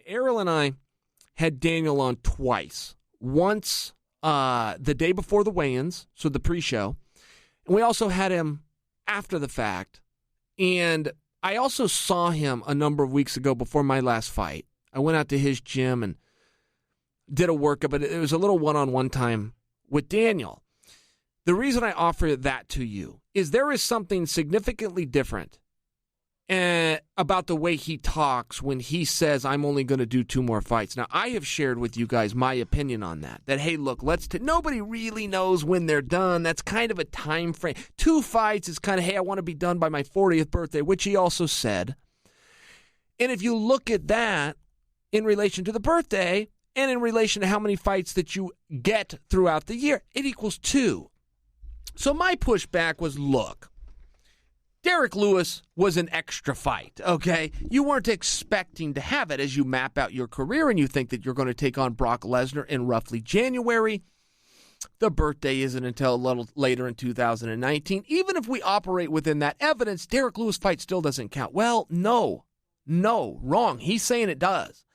Errol and I had Daniel on twice. Once the day before the weigh-ins, so the pre-show, and we also had him after the fact. And I also saw him a number of weeks ago before my last fight. I went out to his gym and did a workout, but it was a little one-on-one time with Daniel. The reason I offer that to you is there is something significantly different about the way he talks when he says, I'm only going to do 2 more fights. Now, I have shared with you guys my opinion on that. That, hey, look, nobody really knows when they're done. That's kind of a time frame. 2 fights is kind of, hey, I want to be done by my 40th birthday, which he also said. And if you look at that in relation to the birthday and in relation to how many fights that you get throughout the year, it equals 2. So my pushback was, look, Derrick Lewis was an extra fight, okay? You weren't expecting to have it as you map out your career and you think that you're going to take on Brock Lesnar in roughly January. The birthday isn't until a little later in 2019. Even if we operate within that evidence, Derrick Lewis' fight still doesn't count. Well, no, wrong. He's saying it does.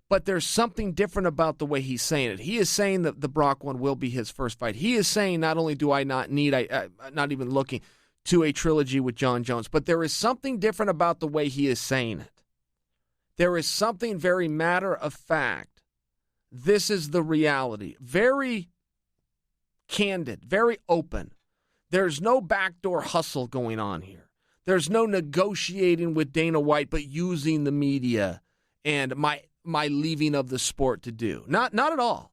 But there's something different about the way he's saying it. He is saying that the Brock one will be his first fight. He is saying not only do I not need, not even looking to a trilogy with Jon Jones, but there is something different about the way he is saying it. There is something very matter of fact. This is the reality. Very candid, very open. There's no backdoor hustle going on here. There's no negotiating with Dana White, but using the media and my leaving of the sport to do. Not at all.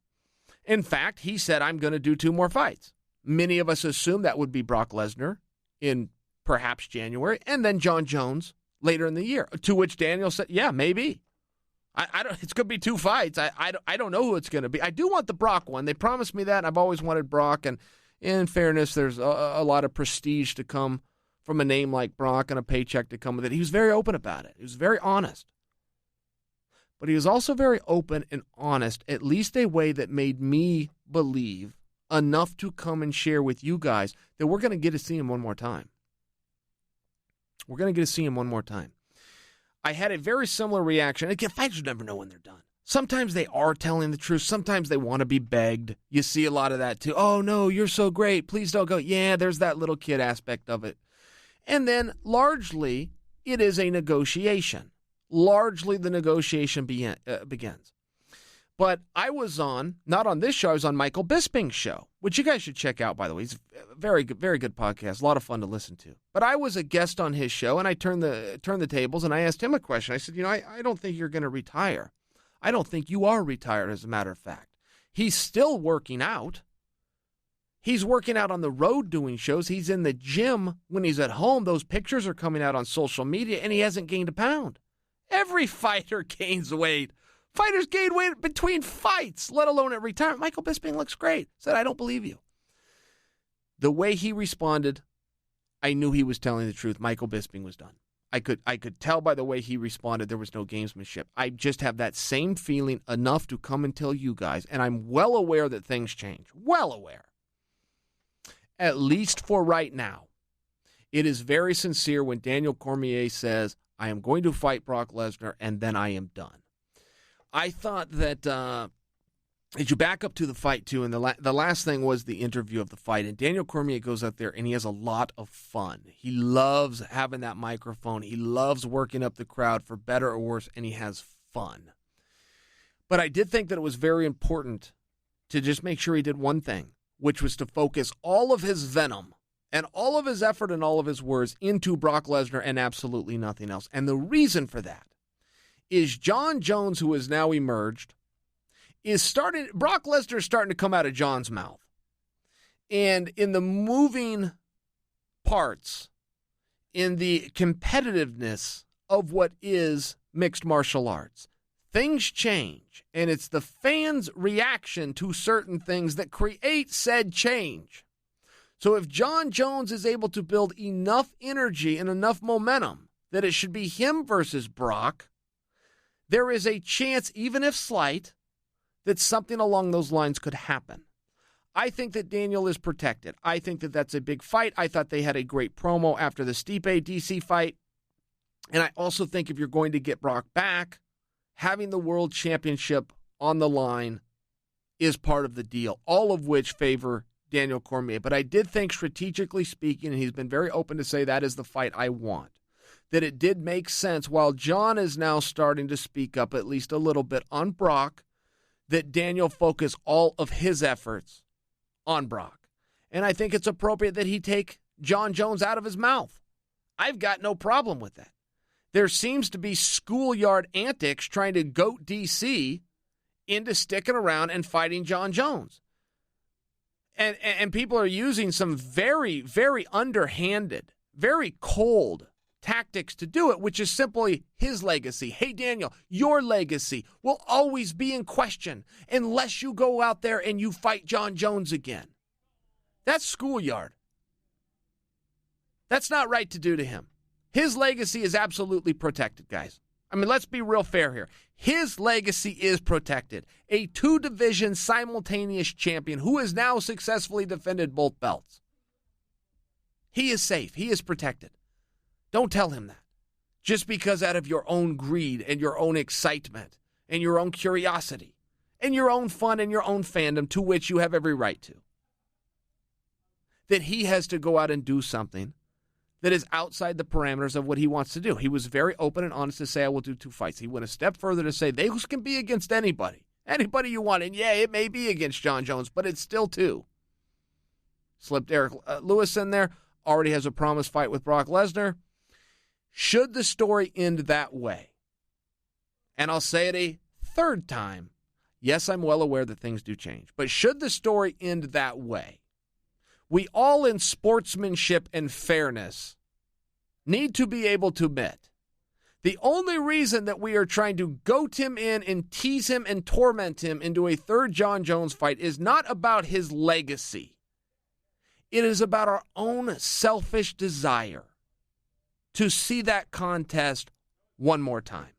In fact, he said, I'm going to do 2 more fights. Many of us assume that would be Brock Lesnar in perhaps January, and then Jon Jones later in the year, to which Daniel said, yeah, maybe. I don't. It's going to be 2 fights. I don't know who it's going to be. I do want the Brock one. They promised me that, and I've always wanted Brock, and in fairness, there's a lot of prestige to come from a name like Brock and a paycheck to come with it. He was very open about it. He was very honest. But he was also very open and honest, at least a way that made me believe enough to come and share with you guys that we're going to get to see him one more time. We're going to get to see him one more time. I had a very similar reaction. Again, fighters never know when they're done. Sometimes they are telling the truth. Sometimes they want to be begged. You see a lot of that too. Oh, no, you're so great. Please don't go. Yeah, there's that little kid aspect of it. And then largely it is a negotiation. Largely the negotiation begins. But I was not on this show, I was on Michael Bisping's show, which you guys should check out, by the way. He's a very good podcast, a lot of fun to listen to. But I was a guest on his show, and I turned the tables, and I asked him a question. I said, I don't think you're going to retire. I don't think you are retired, as a matter of fact. He's still working out. He's working out on the road doing shows. He's in the gym when he's at home. Those pictures are coming out on social media, and he hasn't gained a pound. Every fighter gains weight. Fighters gain weight between fights, let alone at retirement. Michael Bisping looks great. Said, I don't believe you. The way he responded, I knew he was telling the truth. Michael Bisping was done. I could tell by the way he responded there was no gamesmanship. I just have that same feeling enough to come and tell you guys, and I'm well aware that things change. Well aware. At least for right now. It is very sincere when Daniel Cormier says, I am going to fight Brock Lesnar, and then I am done. I thought that as you back up to the fight, too, and the last thing was the interview of the fight, and Daniel Cormier goes out there, and he has a lot of fun. He loves having that microphone. He loves working up the crowd for better or worse, and he has fun. But I did think that it was very important to just make sure he did one thing, which was to focus all of his venom and all of his effort and all of his words into Brock Lesnar and absolutely nothing else. And the reason for that is Jon Jones, who has now emerged, Brock Lesnar is starting to come out of Jon's mouth. And in the moving parts, in the competitiveness of what is mixed martial arts, things change. And it's the fans' reaction to certain things that create said change. So if Jon Jones is able to build enough energy and enough momentum that it should be him versus Brock, there is a chance, even if slight, that something along those lines could happen. I think that Daniel is protected. I think that that's a big fight. I thought they had a great promo after the Stipe DC fight. And I also think if you're going to get Brock back, having the world championship on the line is part of the deal, all of which favor Daniel Cormier. But I did think, strategically speaking, and he's been very open to say that is the fight I want, that it did make sense, while Jon is now starting to speak up at least a little bit on Brock, that Daniel focus all of his efforts on Brock. And I think it's appropriate that he take Jon Jones out of his mouth. I've got no problem with that. There seems to be schoolyard antics trying to goat DC into sticking around and fighting Jon Jones. And people are using some very, very underhanded, very cold tactics to do it, which is simply his legacy. Hey, Daniel, your legacy will always be in question unless you go out there and you fight Jon Jones again. That's schoolyard. That's not right to do to him. His legacy is absolutely protected, guys. I mean, let's be real fair here. His legacy is protected. A two-division simultaneous champion who has now successfully defended both belts. He is safe. He is protected. Don't tell him that. Just because out of your own greed and your own excitement and your own curiosity and your own fun and your own fandom, to which you have every right to, that he has to go out and do something that is outside the parameters of what he wants to do. He was very open and honest to say, I will do 2 fights. He went a step further to say, those can be against anybody. Anybody you want. And yeah, it may be against Jon Jones, but it's still 2. Slipped Derrick Lewis in there. Already has a promised fight with Brock Lesnar. Should the story end that way, and I'll say it a third time, yes, I'm well aware that things do change, but should the story end that way, we all, in sportsmanship and fairness, need to be able to admit the only reason that we are trying to goat him in and tease him and torment him into a third Jon Jones fight is not about his legacy. It is about our own selfish desire to see that contest one more time.